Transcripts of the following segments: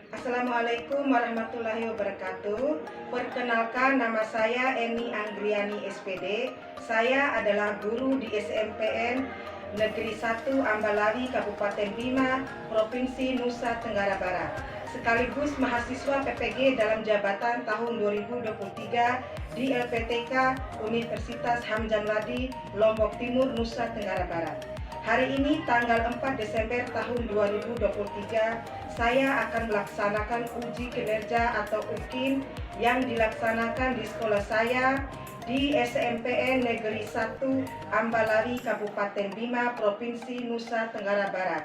Assalamualaikum warahmatullahi wabarakatuh. Perkenalkan, nama saya Eni Anggriani SPD. Saya adalah guru di SMPN Negeri 1 Ambalawi, Kabupaten Bima, Provinsi Nusa Tenggara Barat. Sekaligus mahasiswa PPG dalam jabatan tahun 2023 di LPTK Universitas Hamzah Mladi, Lombok Timur, Nusa Tenggara Barat. Hari ini tanggal 4 Desember tahun 2023, saya akan melaksanakan uji kinerja atau UKIN yang dilaksanakan di sekolah saya di SMPN Negeri 1 Ambalawi, Kabupaten Bima, Provinsi Nusa Tenggara Barat.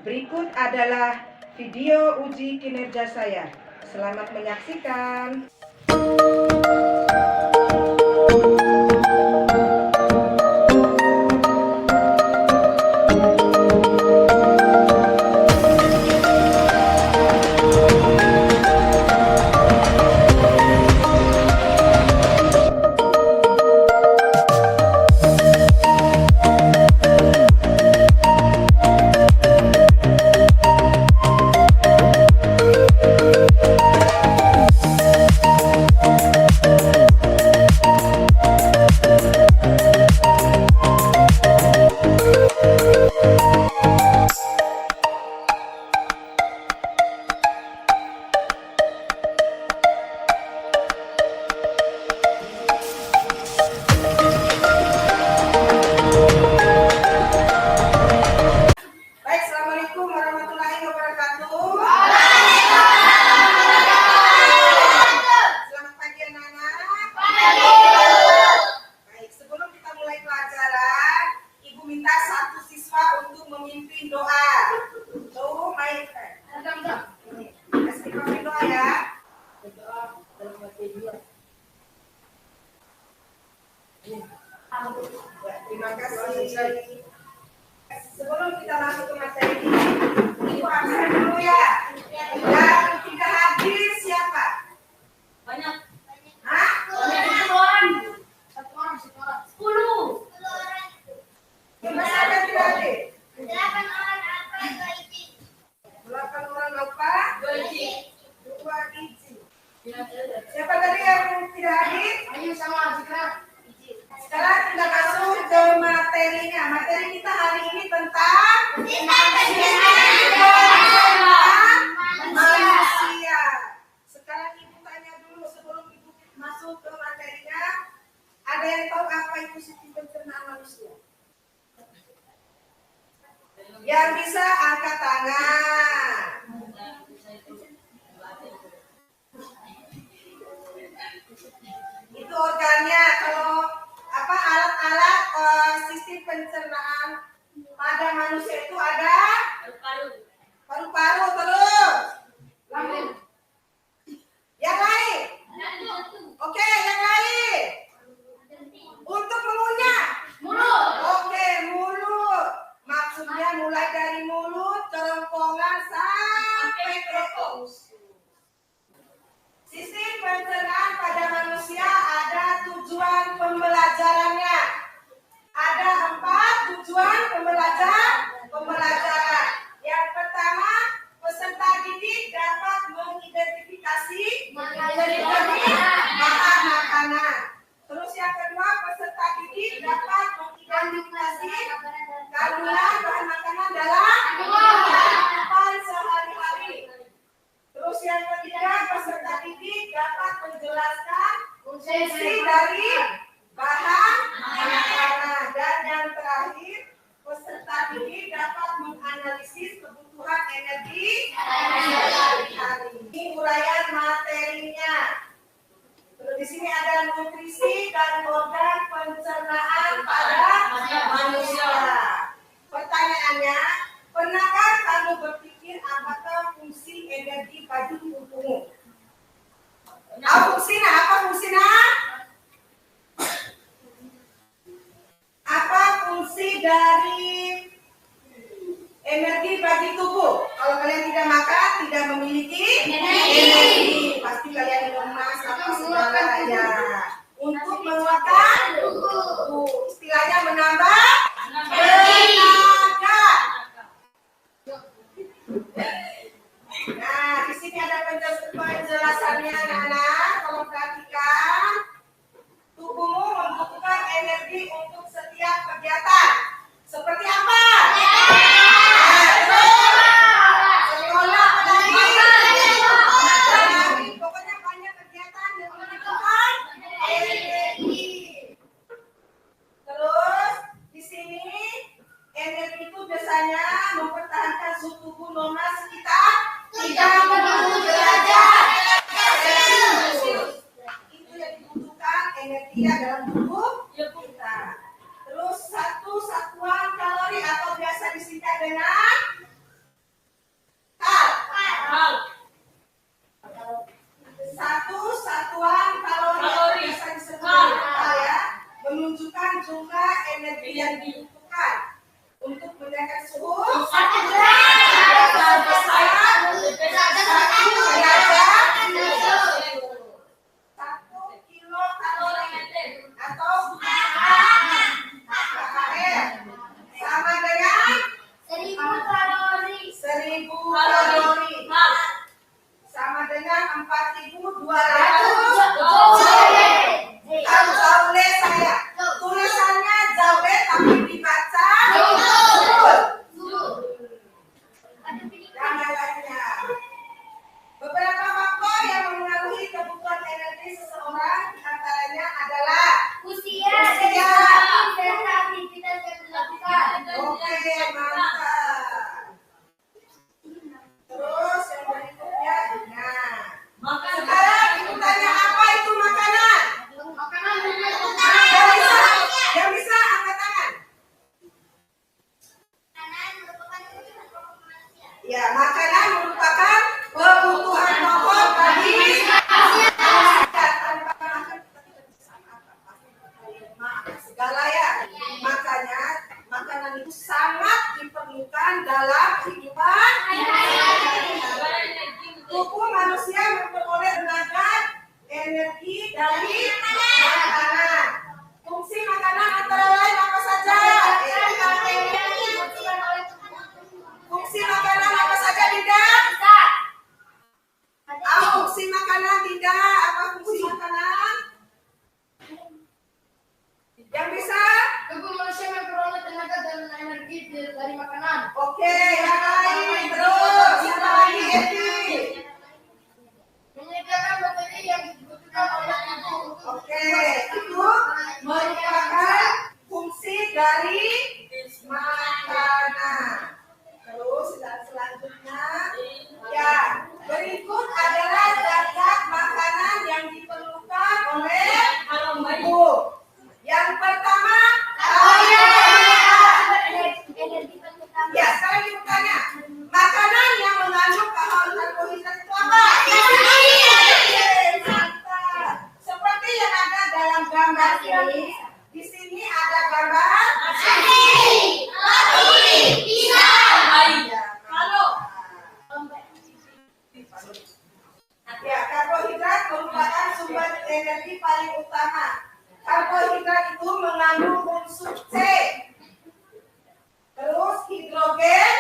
Berikut adalah video uji kinerja saya. Selamat menyaksikan. Terima kasih. Sebelum kita masuk ke materi, Ibu absen dulu ya. Yang tidak hadir siapa? Banyak. Hah? Satu orang. 10. Gimana ada tidak hadir? 8 orang apa? 2 izin. 8 orang apa? 2 izin. 2 izin. Siapa tadi yang tidak hadir? Ayo sama Zikra. Sekarang kita masuk ke materinya. Materi kita hari ini tentang manusia. Sekarang Ibu tanya dulu sebelum Ibu masuk ke materinya. Ada yang tahu apa itu sistem pencernaan manusia? Yang bisa angkat tangan. Itu organnya. Kalau alat-alat sistem pencernaan pada manusia itu ada paru-paru, terus yang lain. Oke, yang lain. Untuk mengunyah, Mulut. oke, mulut. Maksudnya mulai dari mulut, kerongkongan sampai ke usus. Sistem pencernaan pada manusia ada tujuan pembelajarannya. Ada 4 tujuan pembelajaran. Yang pertama, peserta didik dapat mengidentifikasi bahan makanan. Terus yang kedua, peserta didik dapat mengidentifikasi kandungan bahan makanan dalam kehidupan sehari-hari. Terus yang ketiga, peserta didik dapat menjelaskan fungsi dari bahan makanan. Dan yang terakhir, peserta didik dapat menganalisis kebutuhan energi sehari-hari. Ini uraian materinya. Terus di sini ada nutrisi dan organ pencernaan pada manusia. Pertanyaannya, pernahkah kamu berpikir apakah fungsi energi pada tubuhmu? Apa fungsinya? Apa fungsi dari energi bagi tubuh? Kalau kalian tidak makan, tidak memiliki energi. Pasti kalian lemas atau segala ya. Untuk menguatkan tubuh. Istilahnya menambah tenaga. Nah, di sini penjelasannya anak-anak, tolong perhatikan. Tubuhmu membutuhkan energi untuk setiap kegiatan. Seperti apa? Sekolah, pokoknya banyak kegiatan yang membutuhkan energi. Terus di sini energi itu biasanya mempertahankan suhu tubuh normal sekitar 30 derajat Celcius. Itu yang dibutuhkan energi dalam tubuh kita. Terus satu satuan kalori atau biasa disingkat dengan kal. Satu satuan kalori biasa disebut dengan kal ya, menunjukkan jumlah energi yang dibutuhkan untuk menaikkan suhu 1 derajat kilokalori atau KKR sama dengan 1000 kalori. 1000 kalori sama dengan 4200 joule. Saya tulisannya joule tapi dibaca joule. Dan lainnya. Beberapa faktor yang mempengaruhi kebutuhan energi seseorang diantaranya adalah Usia dan aktivitas yang dilakukan. Oke, mantap. Terus yang berikutnya, nah, sekarang ibu tanya apa itu makanan? Yang bisa angkat tangan. Ya, makanan merupakan kebutuhan pokok bagi segala ya. Makanya makanan itu sangat diperlukan dalam kehidupan. Tubuh manusia memperoleh tenaga energi dari makanan. Fungsi makanan antara lain apa saja? Fungsi makanan apa saja, Dinda? Fungsi makanan tidak. Apa fungsi makanan? Yang bisa? Tubuh manusia memperoleh tenaga dan energi dari makanan. Oke, yang lain. Terus, yang lagi, Edi. Menyediakan materi yang dibutuhkan oleh tubuh. Oke, itu merupakan fungsi dari makanan. Terus, selanjutnya, ya, berikut adalah zat makanan yang diperlukan oleh tubuh. Yang pertama, ya, sekarang ibu tanya, makanan yang mengandung karbohidrat itu apa? Mantap. Seperti yang ada dalam gambar ini, di sini ada gambar ya, karbohidrat merupakan sumber energi paling utama. Karbohidrat itu mengandung unsur C, terus hidrogen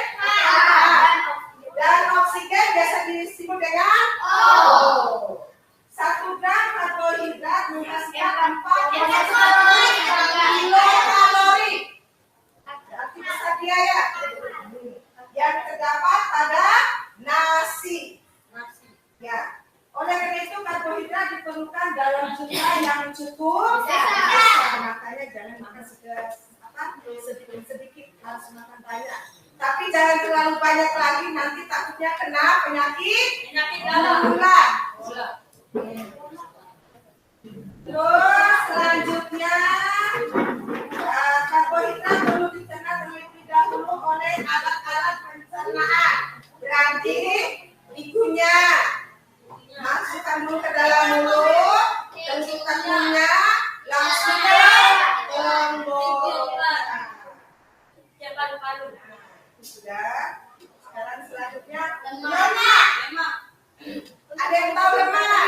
dan oksigen biasa disebut dengan O. 1 gram karbohidrat menghasilkan 4,1 kilokalori. Berarti besar dia ya. Yang terdapat pada nasi. Ya. Oleh karena itu karbohidrat diperlukan dalam jumlah yang cukup besar. Makanya jangan makan sedikit, harus makan banyak. Tapi jangan terlalu banyak lagi, nanti takutnya kena penyakit gula. Terus selanjutnya karbohidrat perlu dicerna terlebih dahulu oleh alat-alat pencernaan. Berarti dikunyah. Masukkan dulu ke dalam mulut, tentukan kunyah, langsung ke tenggorokan. Sudah. Sekarang selanjutnya lemak. Ada yang tahu lemak?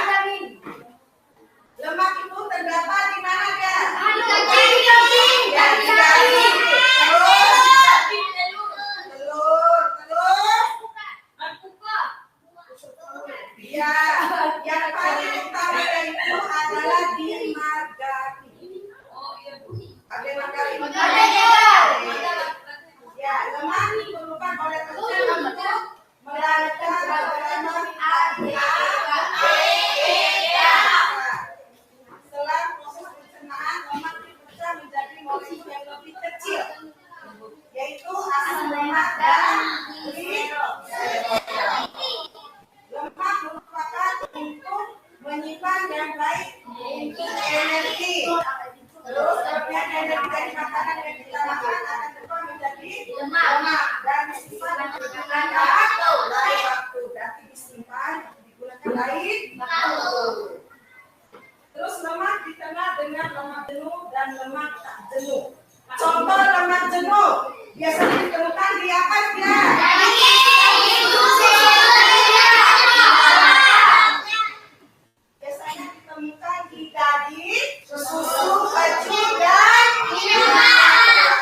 Lemak itu terdapat di mana ya? Di daging. Terus telur. Ya, yang paling utama itu adalah di margarin. Ada margarin. Ya, lemak diperlukan oleh tubuh untuk merangsang pembentukan setelah proses pencernaan, lemak dipecah menjadi molekul yang lebih kecil, yaitu asam lemak dan gliserol. Lemak merupakan untuk menyimpan yang baik untuk energi. Terus kemudian energi dari makanan yang kita makan akan berubah menjadi lemak dan disimpan dengan lain waktu. Berarti disimpan digunakan lain waktu. Terus lemak dikenal dengan lemak jenuh dan lemak tak jenuh. Contoh lemak jenuh biasanya ditemukan di apa dia? Biasanya ditemukan di daging, susu, keju, dan minyak.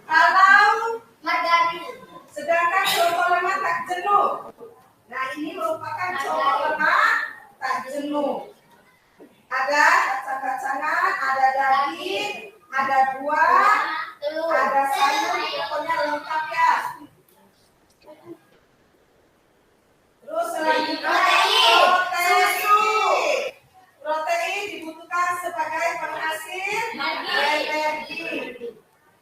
Kalau sedangkan contoh lemak tak jenuh. Nah, ini merupakan contoh lemak tak jenuh. Ada kacang-kacangan, ada daging, ada buah, ada sayur, pokoknya lengkap ya. Terus selanjutnya protein dibutuhkan sebagai penghasil energi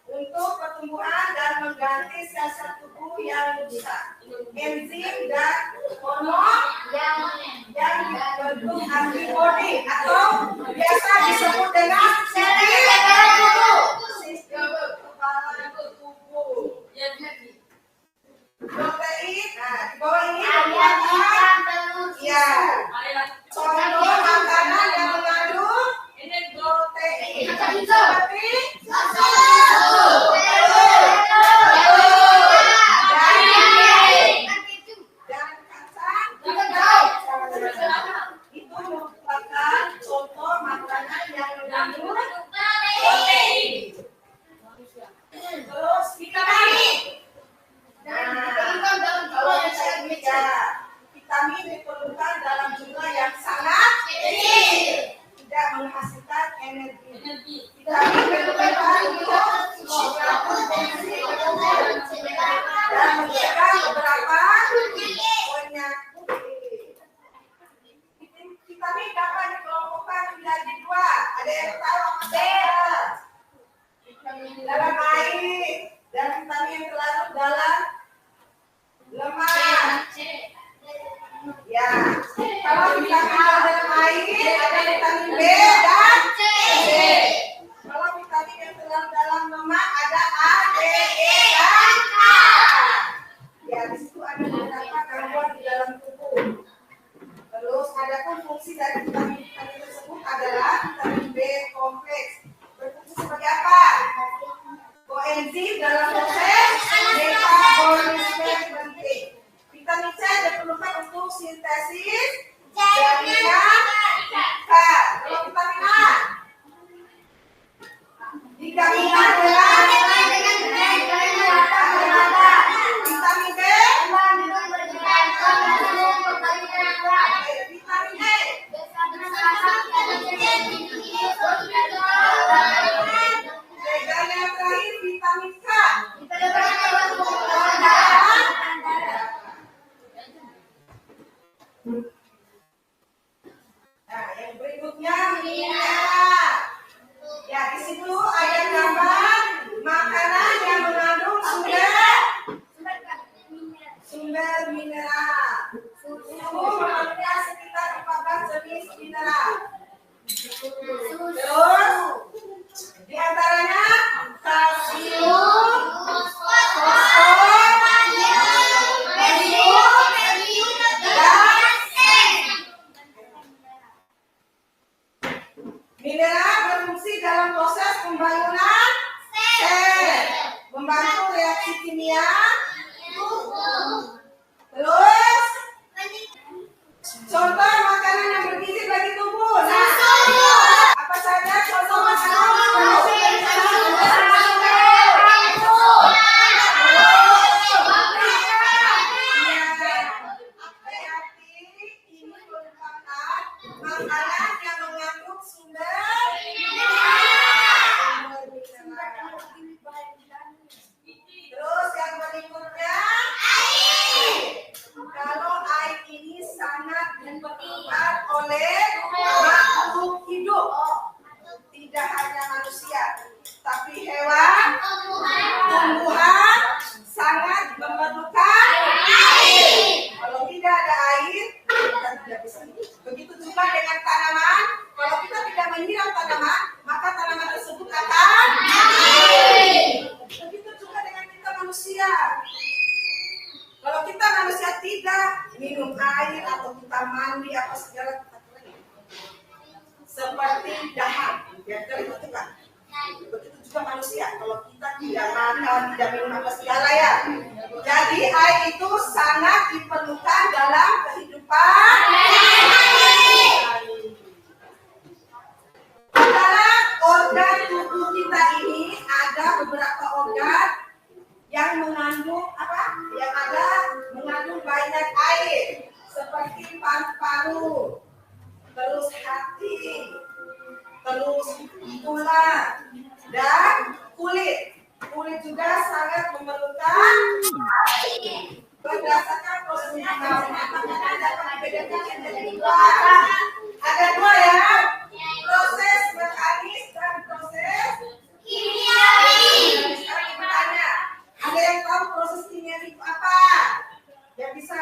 untuk pertumbuhan dan mengganti sel-sel tubuh yang rusak. Enzim dan hormon yang dibentuk antibodi atau biasa disebut dengan sistem kekebalan tubuh. Protein, nah di bawah ini ya contoh makanan yang mengandung protein seperti itu merupakan contoh makanan yang mengandung protein. Terus vitamin. Vitamin diperlukan dalam jumlah yang sangat kecil, tidak menghasilkan energi. Vitamin diperlukan untuk fungsi dan mencegah beberapa penyakit. Vitamin dapat dikelompokkan menjadi dua. Ada yang tahu apa saja? Dalam air dan vitamin yang terlarut dalam lemak. Ya, kalau vitamin dalam air ada vitamin B dan C. Kalau vitamin yang terlarut dalam lemak ada A, D, E, dan K. Ya, di situ ada beberapa kandungan di dalam tubuh. Terus ada pun fungsi dari vitamin tersebut adalah vitamin B kompleks. Berfungsi sebagai apa? Koenzim dalam proses metabolisme penting. Vitamin C diperlukan untuk sintesis jaringan sel. Kalau vitamin A digabungkan dengan vitamin B, vitamin E. Dan yang terakhir vitamin K. Nah, yang berikutnya mineral. Ya, di situ ada gambar makanan yang mengandung sumber mineral. Tubuh memakai sekitar 14 jenis mineral. Terus di antaranya kalsium, fosfor, kalium, dan mineral berfungsi dalam proses pembangunan sel, membantu reaksi kimia tubuh. Terus contoh makanan yang bergizi bagi tubuh. Nah, apa saja contoh makanan yang bergizi bagi tubuh? Hati-hati makanan yang mengandung sumber Terus yang berikutnya kalau air ini sangat diperlukan oleh makhluk hidup, tidak hanya manusia, tapi hewan, tumbuhan sangat memerlukan air. Kalau tidak ada air, kita tidak bisa hidup. Begitu juga dengan tanaman, kalau kita tidak menyiram tanaman, maka tanaman tersebut akan mati. Begitu juga dengan kita manusia. Kalau kita manusia tidak minum air atau kita mandi apa segala seperti dahak, ya itu kan. Begitu juga manusia, kalau kita tidak makan, tidak minum apa segala ya. Jadi air itu sangat diperlukan dalam kehidupan. Dalam organ tubuh kita ini ada beberapa organ yang mengandung apa? Yang ada mengandung banyak air, seperti paru-paru, terus hati, terus tulang dan kulit. Kulit juga sangat memerlukan air. Berdasarkan proses makanan dapat dibedakan menjadi dua. Ada dua ya, proses mekanis dan proses kimiawi. Sekarang kita tanya, ada yang tahu proses kimiawi itu apa? Yang bisa?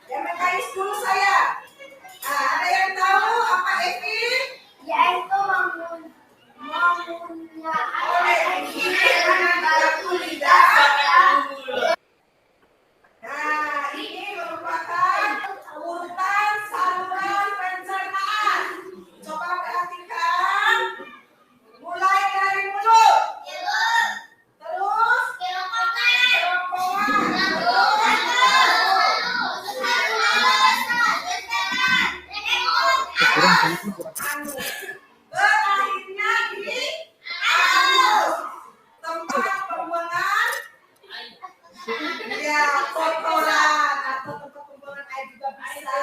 Yang mekanis dulu saya. Nah, ada yang tahu apa Evi? Yaitu Oleh lidah. Nah, ini merupakan urutan saluran pencernaan. Coba perhatikan. Mulai dari mulut. Terus kerongkongan. Berakhirnya di anus. Tempat pembuangan ya kotoran atau tempat pembuangan air juga bisa.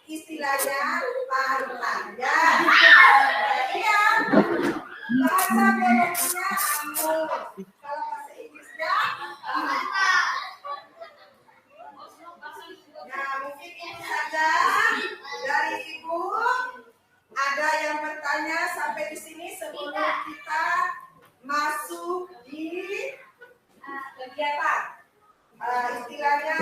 Istilahnya parutan ya. Iya. Bahasa biologinya anus. Kalau bahasa Inggrisnya nah, mungkin itu saja dari Ibu. Ada yang bertanya sampai di sini sebelum kita masuk di kegiatan. Istilahnya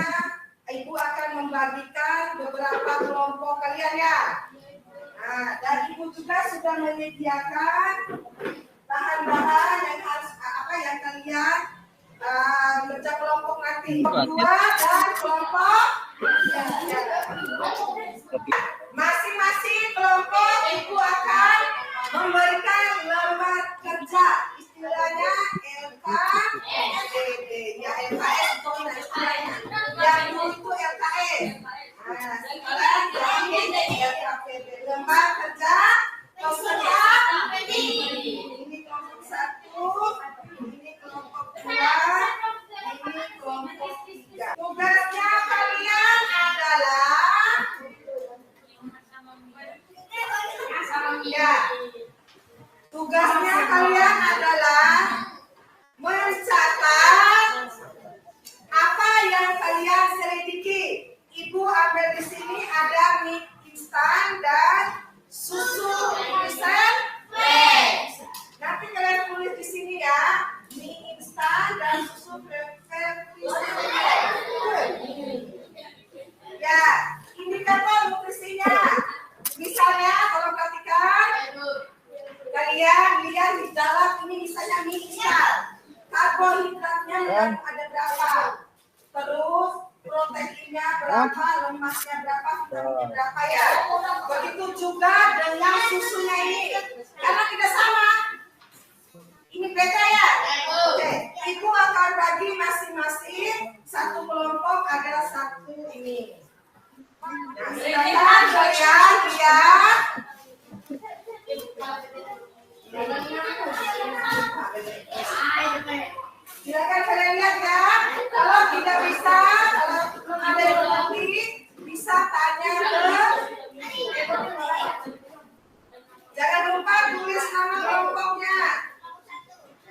Ibu akan membagikan beberapa kelompok kalian ya. Nah, dan Ibu juga sudah menyediakan bahan-bahan yang harus apa yang kalian kerja kelompok nanti. Kedua dan kelompok masing-masing kelompok Ibu akan memberikan lembar kerja. Istilahnya LKSD. Ya LKS itu istilahnya. Yang dulu itu LKS. Nah, sekarang jadi LKPD. Lembar kerja peserta ini kelompok 1, ini kelompok 2, ini kelompok 3. Tugasnya kalian adalah ya. Tugasnya kalian adalah mencatat apa yang kalian selidiki. Ibu ambil di sini ada mie instan dan susu irisan fresh. Nanti kalian tulis di sini ya, mie instan dan susu fresh. Ya, indikator nutrisinya. Misalnya kalau perhatikan, kalian lihat di dalam ini misalnya mie instan. Karbohidratnya ada berapa? Terus proteinnya berapa, lemaknya berapa, vitaminnya berapa ya. Begitu juga dengan susunya ini. Karena tidak sama. Ini beda ya. Oke, Ibu akan bagi masing-masing satu kelompok adalah satu ini. Nah, silakan kalian lihat. Silakan kalian lihat ya. Kalau tidak bisa, kalau belum ada yang mengerti, bisa tanya ke. Jangan lupa tulis nama kelompoknya.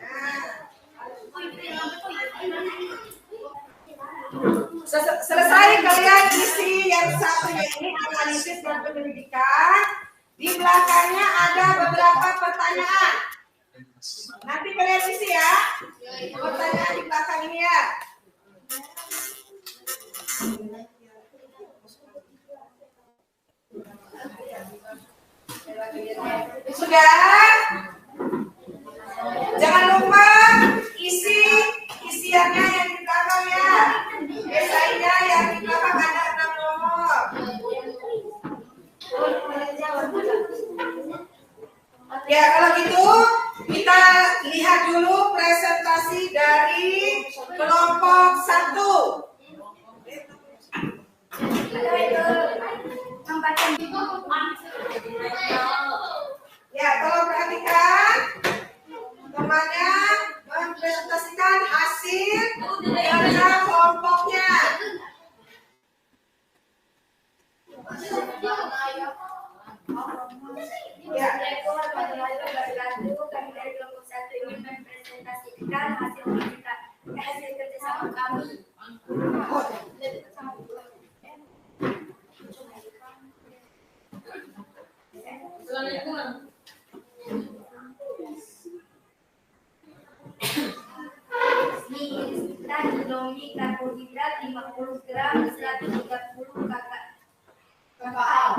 Nah. Selesai kalian isi yang satunya ini, analisis dan pendidikan. Di belakangnya ada beberapa pertanyaan. Nanti kalian isi ya. Pertanyaan di belakang ini ya. Sudah? Jangan lupa isi isiannya yang di belakang ya. Esainya yang di belakang ada 6 nomor. Ya, kalau gitu kita lihat dulu presentasi dari kelompok 1. Ya, kalau perhatikan temannya mempresentasikan hasil kerja kelompoknya. Ya. Kami dari kelompok 1 ingin mempresentasikan hasil kerjasama kami. Dan indomie karbohidrat 50 gram 130 KKAL.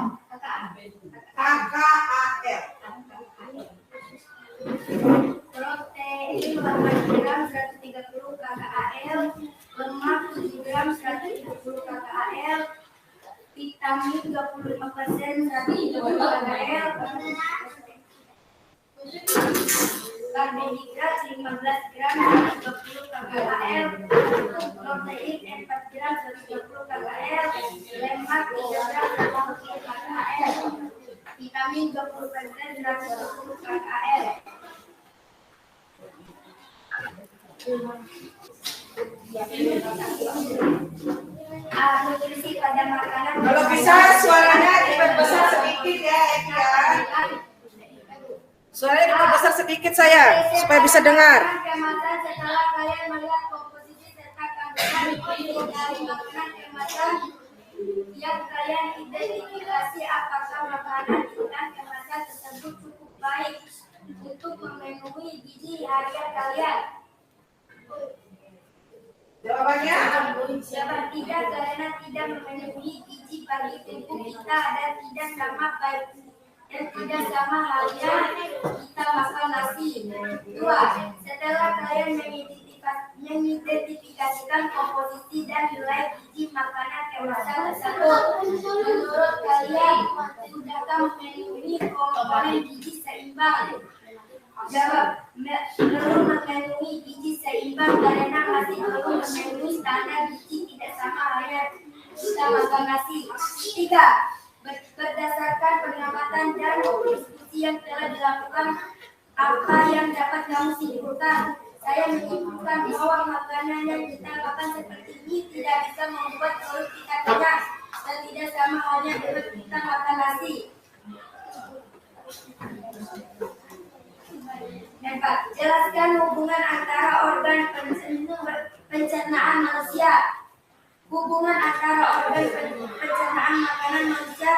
Protein 8 gram 130 KKAL, lemak 7 gram 130 KKAL, vitamin 25% 130 KKAL, karbohidrat 15 gram 120 KKAL, protein 4 gram 120 KKAL, lemak 3 gram 120 KKAL, vitamin 20% 120 KKAL. Nutrisi pada makanan. Kalau bisa suaranya diperbesar sedikit ya, Suaranya diperbesar sedikit saya supaya bisa dengar. Setelah kalian melihat komposisi serta kandungan dari makanan kemasan, yang kalian identifikasi apakah makanan dan kemasan tersebut cukup baik untuk memenuhi gizi harian kalian. Jawabannya? Tidak, karena tidak memenuhi gizi bagi tubuh kita dan tidak sama baik dan tidak sama halnya kita makan nasi. 2. Setelah kalian mengidentifikasikan komposisi dan nilai gizi makanan kemasan tersebut, menurut kalian sudahkah memenuhi komponen gizi seimbang? Jawab, belum memenuhi gizi seimbang karena masih belum memenuhi standar gizi tidak sama halnya kita makan nasi. 3. Berdasarkan pengamatan dan diskusi yang telah dilakukan, apa yang dapat kamu simpulkan? Saya menyimpulkan bahwa makanan yang kita makan seperti ini tidak bisa membuat perut kita kenyang dan tidak sama halnya dengan kita makan nasi. 4. Jelaskan hubungan antara organ pencernaan manusia. Hubungan antara organ pencernaan makanan manusia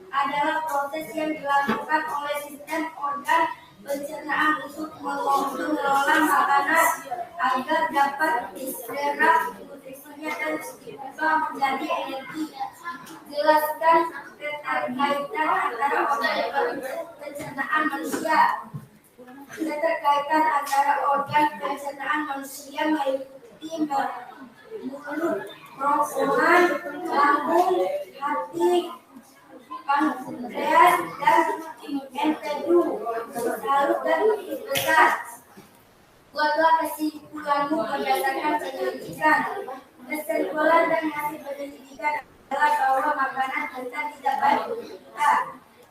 adalah proses yang dilakukan oleh sistem organ pencernaan untuk mengelola makanan agar dapat diserap nutrisinya dan diubah menjadi energi. Jelaskan keterkaitan antara organ pencernaan manusia. Keterkaitan antara organ pencernaan manusia meliputi mulut, kerongkongan, lambung, hati, pankreas, dan empedu, salur dan usus besar. Buatlah kesimpulanmu berdasarkan penyelidikan. Kesimpulan dan hasil penyelidikan bahwa makanan kita tidak baik untuk kita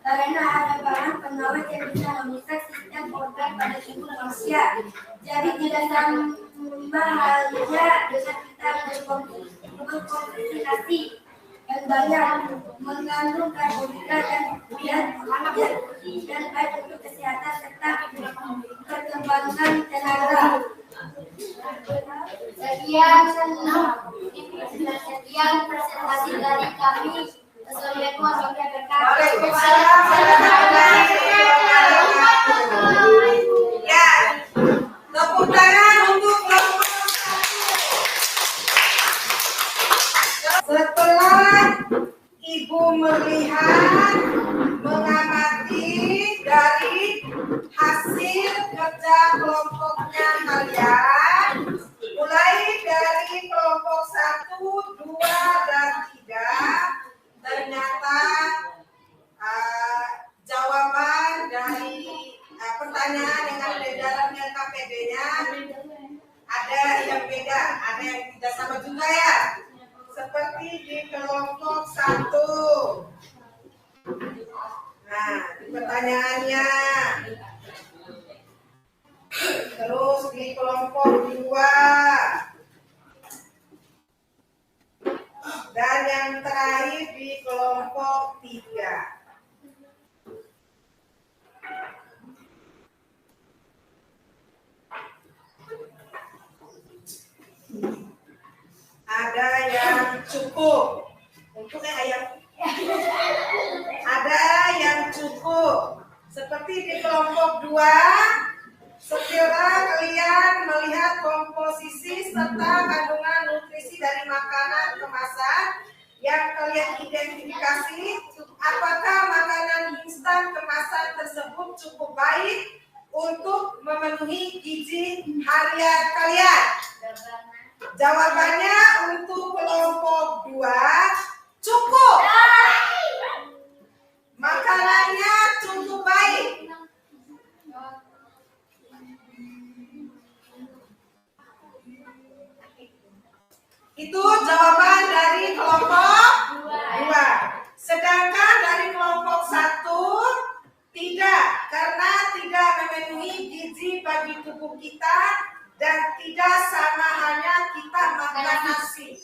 karena ada bahan pengawet yang bisa merusak sistem organ pada tubuh manusia. Jadi tidak sama halnya dengan kita mengkonsumsi nasi yang banyak mengandung karbohidrat dan baik untuk kesehatan serta perkembangan tenaga. Sekian presentasi dari kami. Assalamualaikum warahmatullahi wabarakatuh. Waalaikumsalam warahmatullahi wabarakatuh. Ya, tepuk tangan untuk kelompok 1. Setelah Ibu melihat, mengamati dari hasil kerja kelompoknya kalian, mulai dari kelompok 1, 2, dan 3, ternyata jawaban dari pertanyaan yang ada di dalamnya KPD-nya ada yang beda, ada yang tidak sama juga ya. Seperti di kelompok 1. Nah, di pertanyaannya. Terus di kelompok 2. Dan yang terakhir di kelompok 3. Ada yang cukup untuk ayam. Ada yang cukup. Seperti di kelompok 2, setelah kalian melihat komposisi serta kandungan nutrisi dari makanan kemasan yang kalian identifikasi, apakah makanan instan kemasan tersebut cukup baik untuk memenuhi gizi harian kalian? Jawabannya untuk kelompok 2, cukup. Makanannya cukup baik. Itu jawaban dari kelompok 2. Sedangkan dari kelompok 1 tidak, karena tidak memenuhi gizi bagi tubuh kita dan tidak sama halnya kita makan nasi.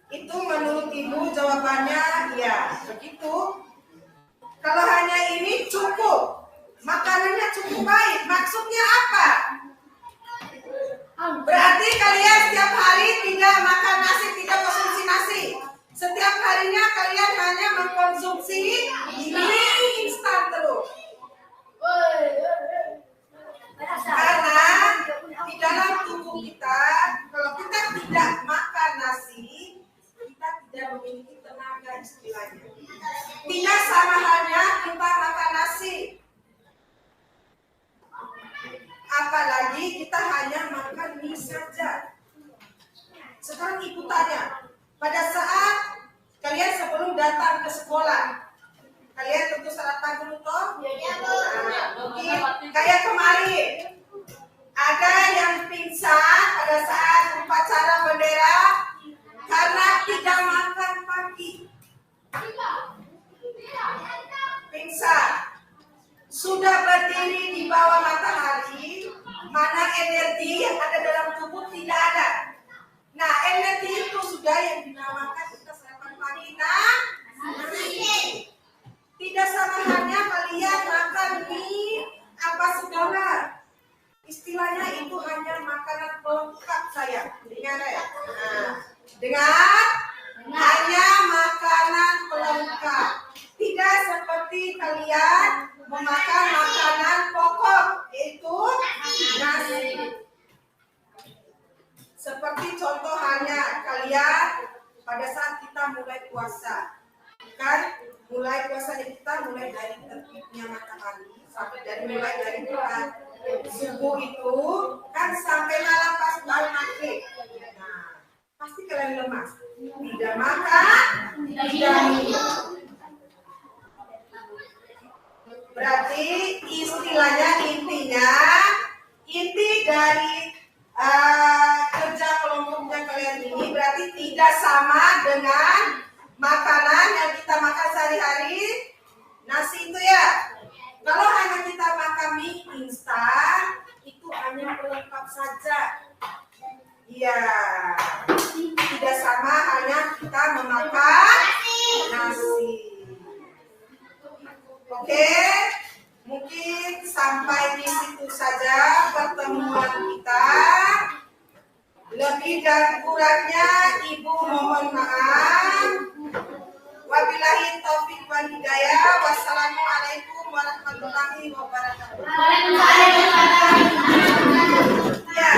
Itu menurut Ibu jawabannya ya, begitu. Kalau hanya ini cukup, makanannya cukup baik, maksudnya apa? Berarti kalian setiap hari tidak makan nasi, tidak konsumsi nasi. Setiap harinya kalian hanya mengkonsumsi ini instan terus. Karena di dalam tubuh kita, kalau kita tidak makan nasi, kita tidak memiliki tenaga istilahnya. Tidak sama halnya kita makan nasi. Apalagi kita hanya makan mie saja. Sekarang Ibu tanya, pada saat kalian sebelum datang ke sekolah, kalian tentu sarapan dulu toh? Mungkin kayak kemarin ada yang pingsan pada saat upacara bendera karena tidak makan pagi. Pingsan. Sudah berdiri di bawah matahari, mana energi yang ada dalam tubuh tidak ada. Nah, energi itu sudah yang dinamakan kita sarapan pagi. Nah, nasi. Tidak sama halnya kalian makan mie apa segala. Istilahnya itu hanya makanan pelengkap saya. Dengar ya? Nah, dengar? Hanya makanan pelengkap. Tidak seperti kalian memakan makanan pokok, yaitu nasi. Seperti contoh hanya kalian pada saat kita mulai puasa, kan mulai puasa kita mulai dari terbitnya matahari sampai mulai dari subuh itu kan sampai malam pas baru maghrib. Nah, pasti kalian lemas, tidak makan, tidak minum. Berarti istilahnya inti dari kerja kelompoknya kalian ini tidak sama dengan makanan yang kita makan sehari-hari. Nasi itu ya, kalau hanya kita makan mie instan, itu hanya pelengkap saja. Iya, tidak sama hanya kita memakan nasi. Oke, mungkin sampai di situ saja pertemuan kita. Lebih dan kurangnya Ibu mohon maaf. Wabillahi taufik wal hidayah. Wassalamualaikum warahmatullahi wabarakatuh. Waalaikumsalam. Ya.